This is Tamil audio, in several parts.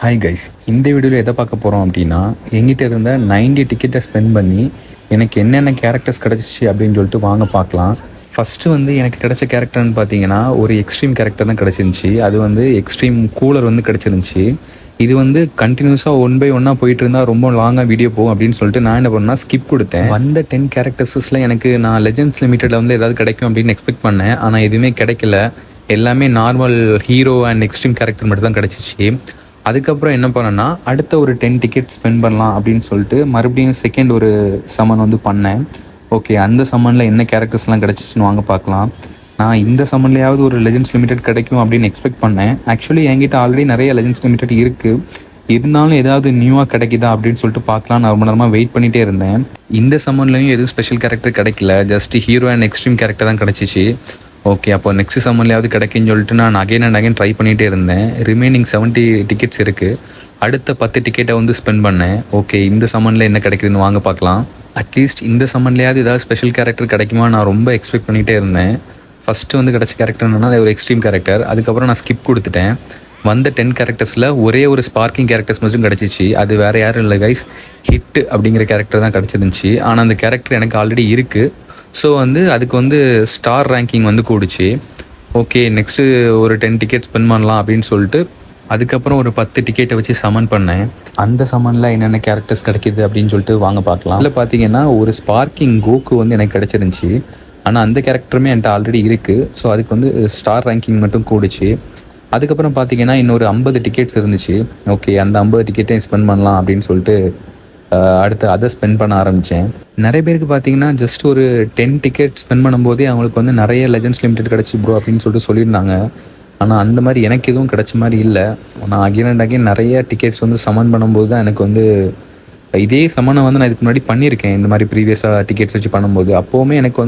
ஹாய் கைஸ், இந்த வீடியோவில் எதை பார்க்க போகிறோம் அப்படின்னா, எங்கிட்ட இருந்த 90 டிக்கெட்டை ஸ்பெண்ட் பண்ணி எனக்கு என்னென்ன கேரக்டர்ஸ் கிடச்சிச்சு அப்படின்னு சொல்லிட்டு வாங்க பார்க்கலாம். ஃபஸ்ட்டு எனக்கு கிடைச்ச கேரக்டர்னு பார்த்தீங்கன்னா ஒரு எக்ஸ்ட்ரீம் கேரக்டர் தான் கிடச்சிருந்துச்சி. அது எக்ஸ்ட்ரீம் கூலர் கிடச்சிருந்துச்சி. இது கண்டினியூஸாக ஒன் பை ஒன்னாக போயிட்டு இருந்தால் ரொம்ப லாங்காக வீடியோ போகும் அப்படின்னு சொல்லிட்டு நான் என்ன பண்ணேன்னா ஸ்கிப் கொடுத்தேன். வந்த 10 கேரக்டர்ஸில் எனக்கு நான் லெஜெண்ட்ஸ் லிமிட்டடில் ஏதாவது கிடைக்கும் அப்படின்னு எக்ஸ்பெக்ட் பண்ணேன். ஆனால் எதுவுமே கிடைக்கல. எல்லாமே normal hero and extreme character மட்டும் தான் கிடச்சிச்சு. அதுக்கப்புறம் என்ன பண்ணேன்னா அடுத்த ஒரு 10 டிக்கெட் ஸ்பெண்ட் பண்ணலாம் அப்படின்னு சொல்லிட்டு மறுபடியும் செகண்ட் ஒரு சம்மன் பண்ணேன். ஓகே, அந்த சம்மனில் என்ன கேரக்டர்ஸ்லாம் கிடச்சிச்சின்னு வாங்க பார்க்கலாம். நான் இந்த சம்மன்லையாவது ஒரு லெஜெண்ட்ஸ் லிமிடெட் கிடைக்கும் அப்படின்னு எக்ஸ்பெக்ட் பண்ணேன். ஆக்சுவலி என்கிட்ட ஆல்ரெடி நிறைய லெஜெண்ட்ஸ் லிமிடெட் இருக்குது. இருந்தாலும் ஏதாவது நியூவாக கிடைக்குதா அப்படின்னு சொல்லிட்டு பார்க்கலாம் நான் ரொம்ப நேரமாக வெயிட் பண்ணிகிட்டே இருந்தேன். இந்த சம்மன்லையும் எதுவும் ஸ்பெஷல் கேரக்டர் கிடைக்கல. Just hero and extreme character தான் கிடச்சிச்சு. ஓகே, அப்போ நெக்ஸ்ட் சம்மன்லையாவது கிடைக்குன்னு சொல்லிட்டு நான் அகைன் அண்ட் அகைன் ட்ரை பண்ணிகிட்டே இருந்தேன். ரிமைனிங் 70 டிக்கெட்ஸ் இருக்குது. அடுத்த 10 டிக்கெட்டை ஸ்பெண்ட் பண்ணேன். ஓகே, இந்த சம்மனில் என்ன கிடைக்குதுன்னு வாங்க பார்க்கலாம். அட்லீஸ்ட் இந்த சம்மன்லையாவது ஏதாவது ஸ்பெஷல் கேரக்டர் கிடைக்குமா நான் ரொம்ப எக்ஸ்பெக்ட் பண்ணிகிட்டே இருந்தேன். ஃபஸ்ட்டு கிடச்ச கேரக்டர் என்னென்னா அது ஒரு எக்ஸ்ட்ரீம் கேரக்டர். அதுக்கப்புறம் நான் ஸ்கிப் கொடுத்துட்டேன். வந்த 10 கேரக்டர்ஸில் ஒரே ஒரு ஸ்பார்க்கிங் கேரக்டர்ஸ் மட்டும் கிடச்சிச்சு. அது வேறு யாரும் இல்லை கைஸ், ஹிட் அப்படிங்கிற கேரக்டர் தான் கிடச்சிருந்துச்சி. ஆனால் அந்த கேரக்டர் எனக்கு ஆல்ரெடி இருக்குது. ஸோ அதுக்கு ஸ்டார் ரேங்கிங் கூடுச்சு. ஓகே, நெக்ஸ்ட்டு ஒரு 10 டிக்கெட் ஸ்பெண்ட் பண்ணலாம் அப்படின்னு சொல்லிட்டு அதுக்கப்புறம் ஒரு 10 டிக்கெட்டை வச்சு சமன் பண்ணேன். அந்த சமனில் என்னென்ன கேரக்டர்ஸ் கிடைக்கிது அப்படின்னு சொல்லிட்டு வாங்க பார்க்கலாம். அதில் பார்த்தீங்கன்னா ஒரு ஸ்பார்க்கிங் கோக்கு எனக்கு கிடச்சிருந்துச்சி. ஆனால் அந்த கேரக்டருமே என்கிட்ட ஆல்ரெடி இருக்குது. ஸோ அதுக்கு ஸ்டார் ரேங்கிங் மட்டும் கூடுச்சு. அதுக்கப்புறம் பார்த்தீங்கன்னா இன்னொரு 50 டிக்கெட்ஸ் இருந்துச்சு. ஓகே, அந்த 50 டிக்கெட்டையும் ஸ்பெண்ட் பண்ணலாம் அப்படின்னு சொல்லிட்டு அடுத்து அதை ஸ்பெண்ட் பண்ண ஆரம்பித்தேன். நிறைய பேருக்கு பார்த்தீங்கன்னா ஜஸ்ட் ஒரு 10 டிக்கெட் ஸ்பெண்ட் பண்ணும்போதே அவங்களுக்கு நிறைய லெஜெண்ட்ஸ் லிமிடெட் கிடச்சி ப்ரோ அப்படின்னு சொல்லிட்டு சொல்லியிருந்தாங்க. ஆனால் அந்த மாதிரி எனக்கு எதுவும் கிடச்ச மாதிரி இல்லை. நான் அகைன் அண்ட் அகைன் நிறைய டிக்கெட்ஸ் சமன் பண்ணும்போது தான் எனக்கு இதே சமனை நான் இதுக்கு முன்னாடி பண்ணியிருக்கேன். இந்த மாதிரி ப்ரீவியஸாக டிக்கெட்ஸ் வச்சு பண்ணும்போது அப்போவுமே எனக்கு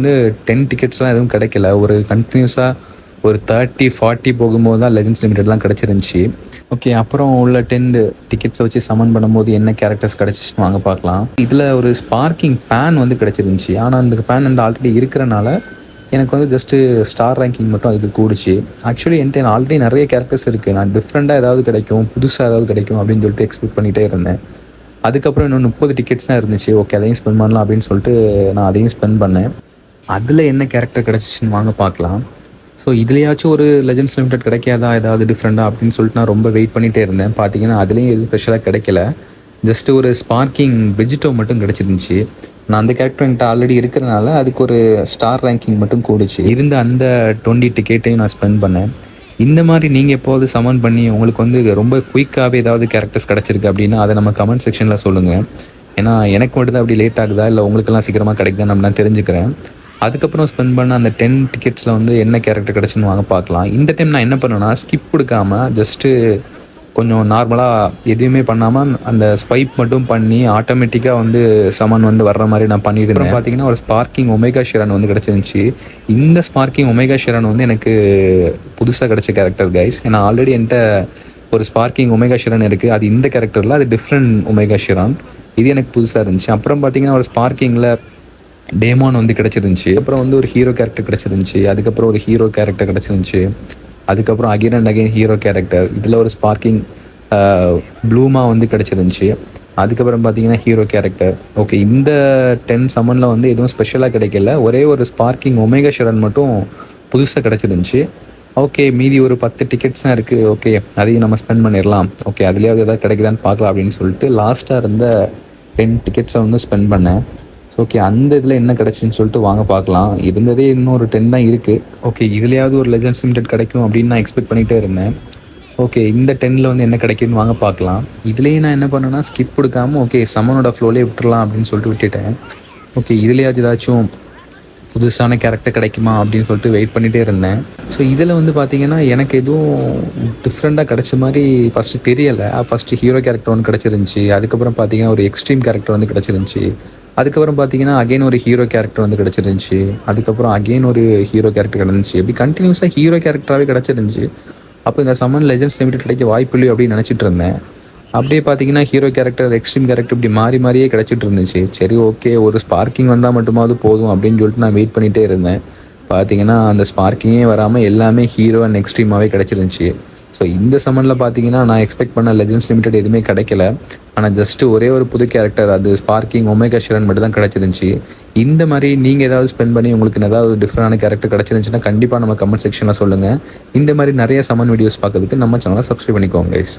10 டிக்கெட்ஸ்லாம் எதுவும் கிடைக்கல. ஒரு கண்டினியூஸாக ஒரு 30-40 போகும்போது தான் லெஜெண்ட்ஸ் லிமிடெட்லாம் கிடச்சிருந்துச்சி. ஓகே, அப்புறம் உள்ள 10 டிக்கெட்ஸை வச்சு சமன் பண்ணும்போது என்ன கேரக்டர்ஸ் கிடச்சிச்சுன்னு வாங்க பார்க்கலாம். இதில் ஒரு ஸ்பார்க்கிங் ஃபேன் கிடச்சிருந்துச்சி. ஆனால் அந்த ஃபேன் ஆல்ரெடி இருக்கிறனால எனக்கு ஜஸ்ட்டு ஸ்டார் ரேங்கிங் மட்டும் அதுக்கு கூடுச்சு. ஆக்சுவலி என்கிட்ட ஆல்ரெடி நிறைய கேரக்டர்ஸ் இருக்குது. நான் டிஃப்ரெண்ட்டாக ஏதாவது கிடைக்கும், புதுசாக ஏதாவது கிடைக்கும் அப்படின்னு சொல்லிட்டு எக்ஸ்பெக்ட் பண்ணிகிட்டே இருந்தேன். அதுக்கப்புறம் இன்னும் 30 டிக்கெட்ஸ் தான் இருந்துச்சு. ஓகே, அதையும் ஸ்பெண்ட் பண்ணலாம் அப்படின்னு சொல்லிட்டு நான் அதையும் ஸ்பெண்ட் பண்ணேன். அதில் என்ன கேரக்டர் கிடச்சிச்சின்னு வாங்க பார்க்கலாம். ஸோ இதுலையாச்சும் ஒரு லெஜெண்ட்ஸ் லிமிடெட் கிடைக்காதா ஏதாவது டிஃப்ரெண்ட்டாக அப்படின்னு சொல்லிட்டு நான் ரொம்ப வெயிட் பண்ணிகிட்டே இருந்தேன். பார்த்தீங்கன்னா அதுலேயும் எதுவும் ஸ்பெஷலாக கிடைக்கல. ஜஸ்ட்டு ஒரு ஸ்பார்க்கிங் வெஜிடோ மட்டும் கிடச்சிருந்துச்சி. நான் அந்த கேரக்டர் என்கிட்ட ஆல்ரெடி இருக்கிறனால அதுக்கு ஒரு ஸ்டார் ரேங்கிங் மட்டும் கூடுச்சு. இருந்த அந்த 20 டிக்கெட்டையும் நான் ஸ்பெண்ட் பண்ணேன். இந்த மாதிரி நீங்கள் எப்போது சமன் பண்ணி உங்களுக்கு ரொம்ப குயிக்காகவே ஏதாவது கேரக்டர்ஸ் கிடச்சிருக்கு அப்படின்னா அதை நம்ம கமெண்ட் செக்ஷனில் சொல்லுங்கள். ஏன்னா எனக்கு மட்டும் தான் அப்படி லேட் ஆகுதா இல்லை உங்களுக்கெல்லாம் சீக்கிரமாக கிடைக்குதா நம்ம நான் தெரிஞ்சுக்கிறேன். அதுக்கப்புறம் ஸ்பெண்ட் பண்ண அந்த 10 டிக்கெட்ஸில் என்ன கேரக்டர் கிடச்சுன்னு வாங்க பார்க்கலாம். இந்த டைம் நான் என்ன பண்ணேன்னா ஸ்கிப் கொடுக்காமல் ஜஸ்ட்டு கொஞ்சம் நார்மலாக எதுவுமே பண்ணாமல் அந்த ஸ்வைப் மட்டும் பண்ணி ஆட்டோமேட்டிக்காக சமன் வர்ற மாதிரி நான் பண்ணிட்டு இருந்தேன். பார்த்தீங்கன்னா ஒரு ஸ்பார்க்கிங் ஒமேகா ஷிரான் கிடச்சிருந்துச்சி. இந்த ஸ்பார்க்கிங் ஒமேகா ஷிரான் எனக்கு புதுசாக கிடச்ச கேரக்டர் கைஸ். ஏன்னா ஆல்ரெடி என்கிட்ட ஒரு ஸ்பார்க்கிங் ஒமேகா ஷிரான் இருக்குது. அது இந்த கேரக்டரில் அது டிஃப்ரெண்ட் ஒமேகா ஷிரான். இது எனக்கு புதுசாக இருந்துச்சு. அப்புறம் பார்த்தீங்கன்னா ஒரு ஸ்பார்க்கிங்கில் டேமான் கிடச்சிருந்துச்சி. அப்புறம் ஒரு ஹீரோ கேரக்டர் கிடச்சிருந்துச்சி. அதுக்கப்புறம் ஒரு ஹீரோ கேரக்டர் கிடச்சிருந்துச்சி. அதுக்கப்புறம் again and again hero character. இதில் ஒரு ஸ்பார்க்கிங் ப்ளூமா கிடச்சிருந்துச்சி. அதுக்கப்புறம் பார்த்தீங்கன்னா ஹீரோ கேரக்டர். ஓகே, இந்த 10 சம்மனில் எதுவும் ஸ்பெஷலாக கிடைக்கல. ஒரே ஒரு ஸ்பார்க்கிங் ஒமேகா ஷிரான் மட்டும் புதுசாக கிடச்சிருந்துச்சி. ஓகே, மீதி ஒரு 10 டிக்கெட்ஸ் தான் இருக்குது. ஓகே, அதையும் நம்ம ஸ்பெண்ட் பண்ணிடலாம். ஓகே, அதுலேயாவது எதாவது கிடைக்குதான்னு பார்க்கலாம் அப்படின்னு சொல்லிட்டு லாஸ்ட்டாக இருந்த 10 டிக்கெட்ஸை ஸ்பெண்ட் பண்ணேன். ஓகே, அந்த இதில் என்ன கிடச்சின்னு சொல்லிட்டு வாங்க பார்க்கலாம். இருந்ததே இன்னும் ஒரு 10 தான் இருக்குது. ஓகே, இதுலையாவது ஒரு லெஜெண்ட்ஸ் லிமிடெட் கிடைக்கும் அப்படின்னு நான் எக்ஸ்பெக்ட் பண்ணிகிட்டே இருந்தேன். ஓகே, இந்த 10ல் என்ன கிடைக்குதுன்னு வாங்க பார்க்கலாம். இதுலேயே நான் என்ன பண்ணேன்னா ஸ்கிப் கொடுக்காமல் ஓகே சம்மனோட ஃப்ளோலேயே விட்டுறலாம் அப்படின்னு சொல்லிட்டு விட்டுட்டேன். ஓகே, இதுலையாவது ஏதாச்சும் புதுசான கேரக்டர் கிடைக்குமா அப்படின்னு சொல்லிட்டு வெயிட் பண்ணிகிட்டே இருந்தேன். ஸோ இதில் பார்த்தீங்கன்னா எனக்கு எதுவும் டிஃப்ரெண்ட்டாக கிடச்ச மாதிரி ஃபஸ்ட்டு தெரியலை. ஃபஸ்ட்டு ஹீரோ கேரக்டர் கிடச்சிருந்துச்சி. அதுக்கப்புறம் பார்த்தீங்கன்னா ஒரு எக்ஸ்ட்ரீம் கேரக்டர் கிடச்சிருந்துச்சி. அதுக்கப்புறம் பார்த்தீங்கன்னா அகைன் ஒரு ஹீரோ கேரக்டர் கிடச்சிருந்துச்சி. அதுக்கப்புறம் அகைன் ஒரு ஹீரோ கேரக்டர் கிடந்துச்சு. எப்படி கண்டினியூஸாக ஹீரோ கேரக்டராகவே கிடச்சிருந்துச்சி. அப்போ இந்த சம்மன் லெஜெண்ட்ஸ் லிமிடெட் கிடைக்க வாய்ப்பு இல்லை அப்படின்னு நினச்சிட்டு இருந்தேன். அப்படியே பார்த்தீங்கன்னா ஹீரோ கேரக்டர் எக்ஸ்ட்ரீம் கேரக்டர் இப்படி மாறி மாறியே கிடச்சிட்டு இருந்துச்சு. சரி, ஓகே, ஒரு ஸ்பார்க்கிங் வந்தால் மட்டுமாவது போதும் அப்படின்னு சொல்லிட்டு நான் வெயிட் பண்ணிகிட்டே இருந்தேன். பார்த்தீங்கன்னா அந்த ஸ்பார்க்கிங்கே வராமல் எல்லாமே ஹீரோ அண்ட் எக்ஸ்ட்ரீமாகவே கிடச்சிருந்துச்சி. ஸோ இந்த சம்மனில் பார்த்தீங்கன்னா நான் எக்ஸ்பெக்ட் பண்ண லெஜெண்ட்ஸ் லிமிடெட் எதுவுமே கிடைக்கல. ஆனால் ஜஸ்ட்டு ஒரே ஒரு புது கேரக்டர், அது ஸ்பார்க்கிங் ஒமேகா ஷிரன் மட்டும் தான் கிடச்சிருந்துச்சி. இந்த மாதிரி நீங்கள் ஏதாவது ஸ்பெண்ட் பண்ணி உங்களுக்கு ஏதாவது டிஃப்ரெண்டான கேரக்டர் கிடச்சிருந்துச்சுன்னா கண்டிப்பாக நம்ம கமெண்ட் செக்ஷனில் சொல்லுங்கள். இந்த மாதிரி நிறைய சம்மன் வீடியோஸ் பார்க்கறதுக்கு நம்ம சேனலை சப்ஸ்கிரைப் பண்ணிக்கோங்க கைஸ்.